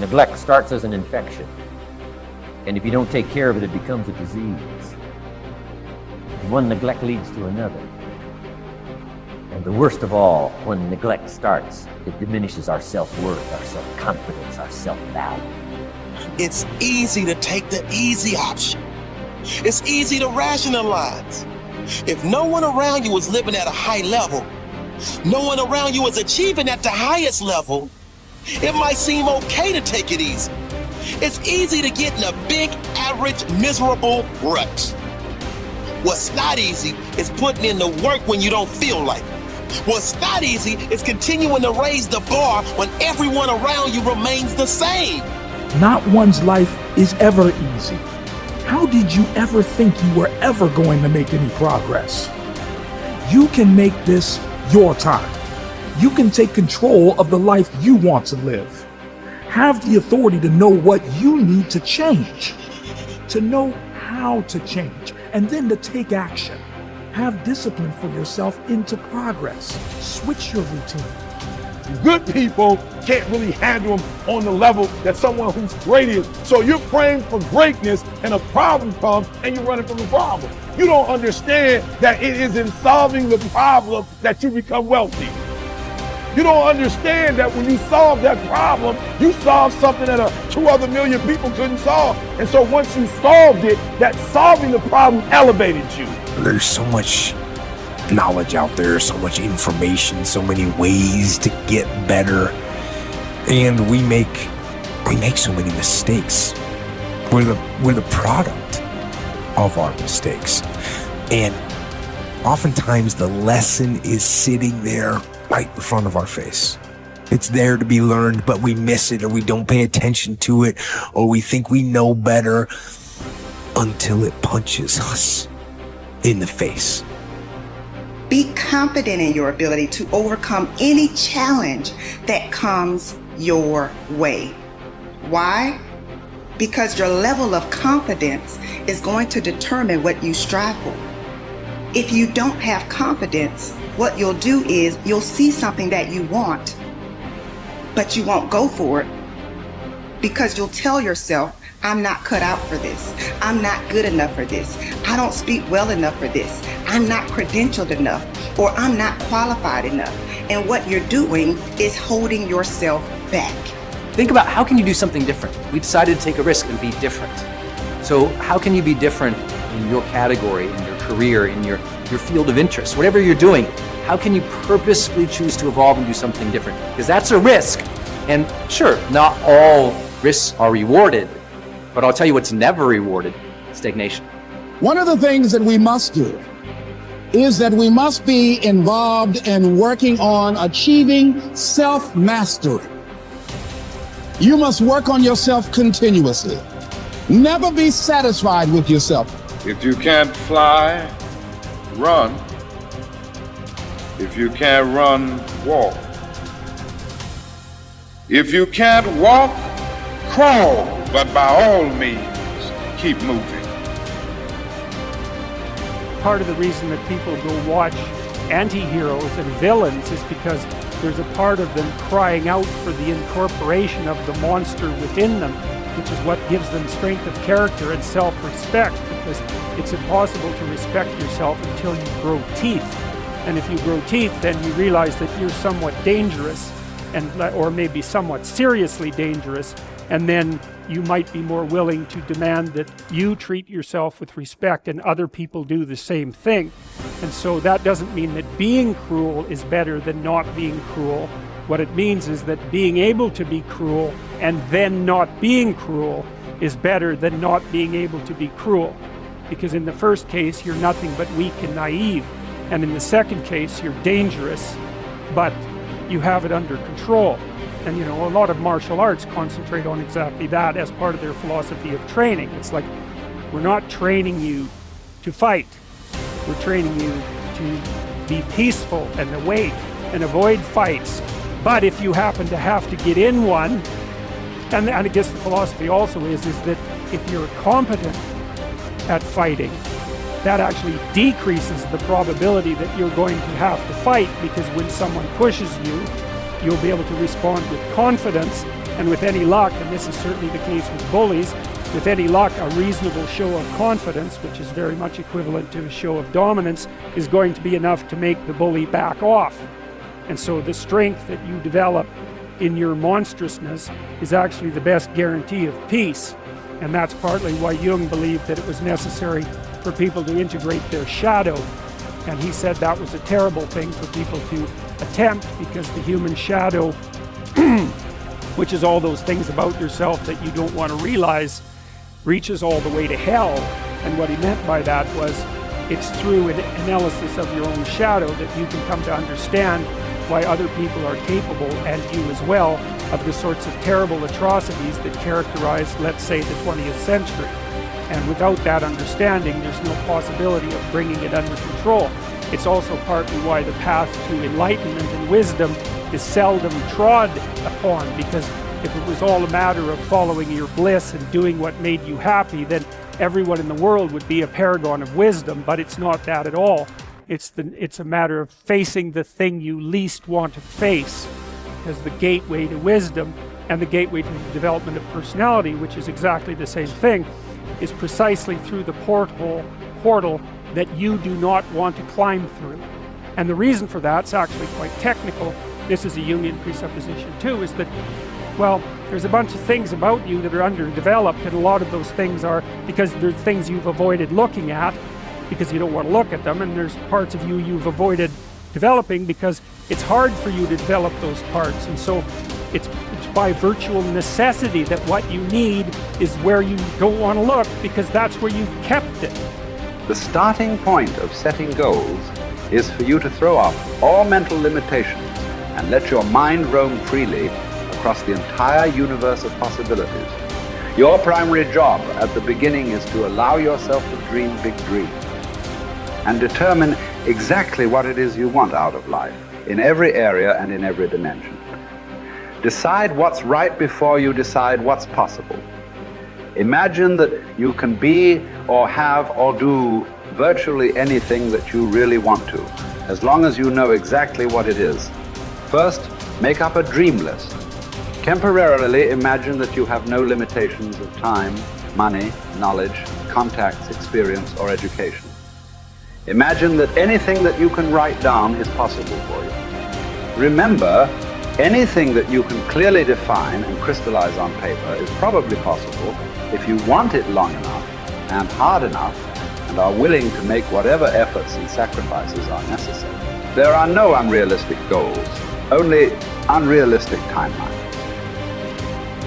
Neglect starts as an infection, and if you don't take care of it, it becomes a disease. One neglect leads to another. And the worst of all, when neglect starts, it diminishes our self-worth, our self-confidence, our self-value. It's easy to take the easy option. It's easy to rationalize. If no one around you is living at a high level, no one around you is achieving at the highest level, it might seem okay to take it easy. It's easy to get in a big, average, miserable rut. What's not easy is putting in the work when you don't feel like it. What's not easy is continuing to raise the bar when everyone around you remains the same. Not one's life is ever easy. How did you ever think you were ever going to make any progress? You can make this your time. You can take control of the life you want to live. Have the authority to know what you need to change, to know how to change, and then to take action. Have discipline for yourself into progress. Switch your routine. Good people can't really handle them on the level that someone who's great is. So you're praying for greatness and a problem comes and you're running from the problem. You don't understand that it is in solving the problem that you become wealthy. You don't understand that when you solve that problem, you solve something that 2 other million people couldn't solve. And so once you solved it, that solving the problem elevated you. There's so much knowledge out there, so much information, so many ways to get better. And we make so many mistakes. We're the product of our mistakes. And oftentimes the lesson is sitting there right in front of our face. It's there to be learned, but we miss it, or we don't pay attention to it, or we think we know better until it punches us in the face. Be confident in your ability to overcome any challenge that comes your way. Why? Because your level of confidence is going to determine what you strive for. If you don't have confidence, what you'll do is you'll see something that you want, but you won't go for it because you'll tell yourself, I'm not cut out for this. I'm not good enough for this. I don't speak well enough for this. I'm not credentialed enough, or I'm not qualified enough. And what you're doing is holding yourself back. Think about, how can you do something different? We decided to take a risk and be different. So how can you be different in your category, in your career, in your field of interest, whatever you're doing? How can you purposefully choose to evolve and do something different? Because that's a risk. And sure, not all risks are rewarded, but I'll tell you what's never rewarded: stagnation. One of the things that we must do is that we must be involved in working on achieving self-mastery. You must work on yourself continuously. Never be satisfied with yourself. If you can't fly, run. If you can't run, walk. If you can't walk, crawl. But by all means, keep moving. Part of the reason that people go watch anti-heroes and villains is because there's a part of them crying out for the incorporation of the monster within them, which is what gives them strength of character and self-respect, because it's impossible to respect yourself until you grow teeth. And if you grow teeth, then you realize that you're somewhat dangerous, or maybe somewhat seriously dangerous, and then you might be more willing to demand that you treat yourself with respect and other people do the same thing. And so that doesn't mean that being cruel is better than not being cruel. What it means is that being able to be cruel and then not being cruel is better than not being able to be cruel. Because in the first case, you're nothing but weak and naive. And in the second case, you're dangerous, but you have it under control. And you know, a lot of martial arts concentrate on exactly that as part of their philosophy of training. It's like, we're not training you to fight. We're training you to be peaceful and awake and avoid fights. But if you happen to have to get in one, and I guess the philosophy also is that if you're competent at fighting, that actually decreases the probability that you're going to have to fight, because when someone pushes you you'll be able to respond with confidence, and with any luck, and this is certainly the case with bullies, with any luck, a reasonable show of confidence, which is very much equivalent to a show of dominance, is going to be enough to make the bully back off. And so the strength that you develop in your monstrousness is actually the best guarantee of peace. And that's partly why Jung believed that it was necessary for people to integrate their shadow. And he said that was a terrible thing for people to attempt, because the human shadow, which is all those things about yourself that you don't want to realize, reaches all the way to hell. And what he meant by that was, it's through an analysis of your own shadow that you can come to understand why other people are capable, and you as well, of the sorts of terrible atrocities that characterize, let's say, the 20th century. And without that understanding, there's no possibility of bringing it under control. It's also partly why the path to enlightenment and wisdom is seldom trod upon, because if it was all a matter of following your bliss and doing what made you happy, then everyone in the world would be a paragon of wisdom. But it's not that at all. It's a matter of facing the thing you least want to face, because the gateway to wisdom and the gateway to the development of personality, which is exactly the same thing, is precisely through the portal that you do not want to climb through. And the reason for that's actually quite technical. This is a Jungian presupposition too, is that, well, there's a bunch of things about you that are underdeveloped, and a lot of those things are because there's things you've avoided looking at because you don't want to look at them, and there's parts of you you've avoided developing because it's hard for you to develop those parts. And so it's by virtual necessity that what you need is where you don't want to look, because that's where you've kept it. The starting point of setting goals is for you to throw off all mental limitations and let your mind roam freely across the entire universe of possibilities. Your primary job at the beginning is to allow yourself to dream big dreams and determine exactly what it is you want out of life, in every area and in every dimension. Decide what's right before you decide what's possible. Imagine that you can be or have or do virtually anything that you really want to, as long as you know exactly what it is. First, make up a dream list. Temporarily imagine that you have no limitations of time, money, knowledge, contacts, experience, or education. Imagine that anything that you can write down is possible for you. Remember, anything that you can clearly define and crystallize on paper is probably possible if you want it long enough and hard enough and are willing to make whatever efforts and sacrifices are necessary. There are no unrealistic goals, only unrealistic timelines.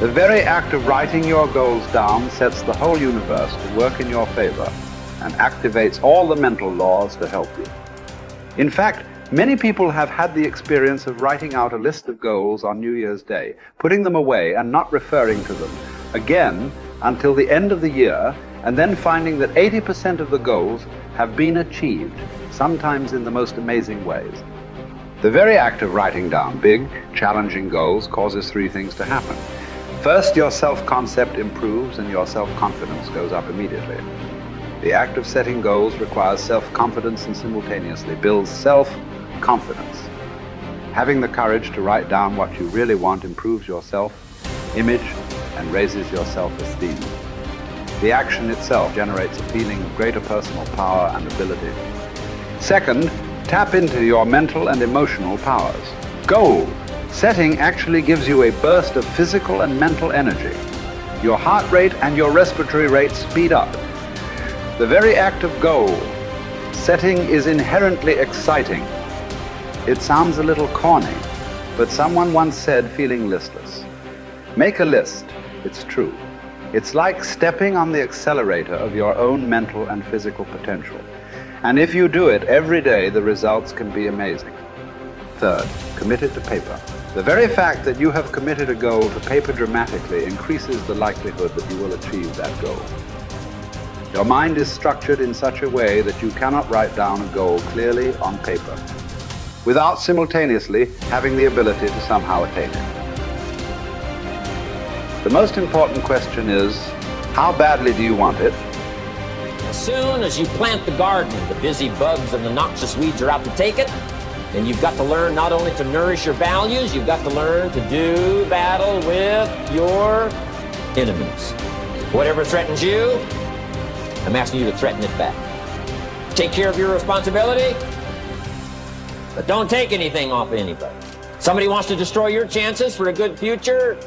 The very act of writing your goals down sets the whole universe to work in your favor and activates all the mental laws to help you. In fact, many people have had the experience of writing out a list of goals on New Year's Day, putting them away and not referring to them again until the end of the year, and then finding that 80% of the goals have been achieved, sometimes in the most amazing ways. The very act of writing down big, challenging goals causes three things to happen. First, your self-concept improves and your self-confidence goes up immediately. The act of setting goals requires self-confidence and simultaneously builds self-confidence. Having the courage to write down what you really want improves your self-image and raises your self-esteem. The action itself generates a feeling of greater personal power and ability. Second, tap into your mental and emotional powers. Goal setting actually gives you a burst of physical and mental energy. Your heart rate and your respiratory rate speed up. The very act of goal setting is inherently exciting. It sounds a little corny, but someone once said, feeling listless. Make a list, it's true. It's like stepping on the accelerator of your own mental and physical potential. And if you do it every day, the results can be amazing. Third, commit it to paper. The very fact that you have committed a goal to paper dramatically increases the likelihood that you will achieve that goal. Your mind is structured in such a way that you cannot write down a goal clearly on paper without simultaneously having the ability to somehow attain it. The most important question is, how badly do you want it? As soon as you plant the garden, the busy bugs and the noxious weeds are out to take it, And you've got to learn not only to nourish your values, you've got to learn to do battle with your enemies. Whatever threatens you, I'm asking you to threaten it back. Take care of your responsibility, but don't take anything off of anybody. Somebody wants to destroy your chances for a good future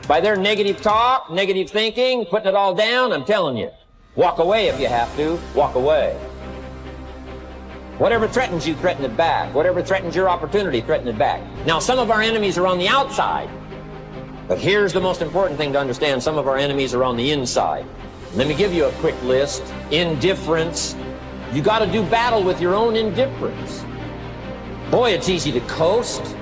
by their negative talk, negative thinking, putting it all down. I'm telling you, walk away if you have to. Walk away. Whatever threatens you, threaten it back. Whatever threatens your opportunity, threaten it back. Now, some of our enemies are on the outside, but here's the most important thing to understand. Some of our enemies are on the inside. Let me give you a quick list. Indifference. You got to do battle with your own indifference. Boy, it's easy to coast,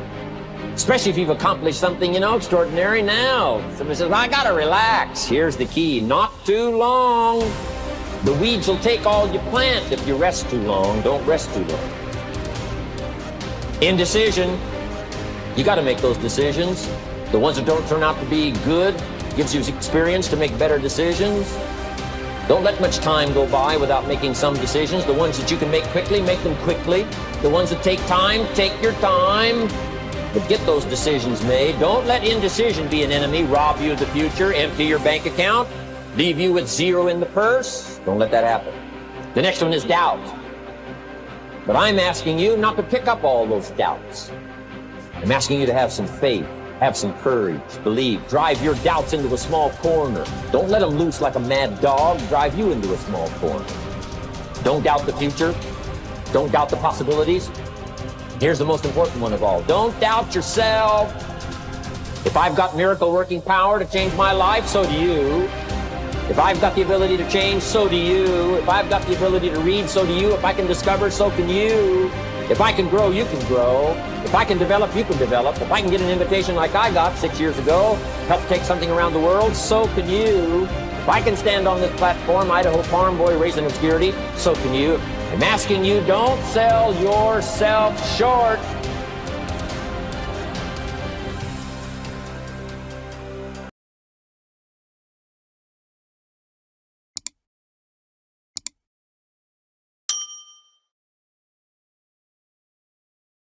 especially if you've accomplished something, extraordinary. Now, somebody says, well, I got to relax. Here's the key. Not too long. The weeds will take all you plant if you rest too long. Don't rest too long. Indecision. You got to make those decisions. The ones that don't turn out to be good gives you experience to make better decisions. Don't let much time go by without making some decisions. The ones that you can make quickly, make them quickly. The ones that take time, take your time. But get those decisions made. Don't let indecision be an enemy, rob you of the future, empty your bank account, leave you with zero in the purse. Don't let that happen. The next one is doubt. But I'm asking you not to pick up all those doubts. I'm asking you to have some faith, have some courage, believe, drive your doubts into a small corner. Don't let them loose like a mad dog, drive you into a small corner. Don't doubt the future. Don't doubt the possibilities. Here's the most important one of all. Don't doubt yourself. If I've got miracle working power to change my life, so do you. If I've got the ability to change, so do you. If I've got the ability to read, so do you. If I can discover, so can you. If I can grow, you can grow. If I can develop, you can develop. If I can get an invitation like I got 6 years ago, help take something around the world, so can you. If I can stand on this platform, Idaho farm boy raising obscurity, so can you. I'm asking you, don't sell yourself short.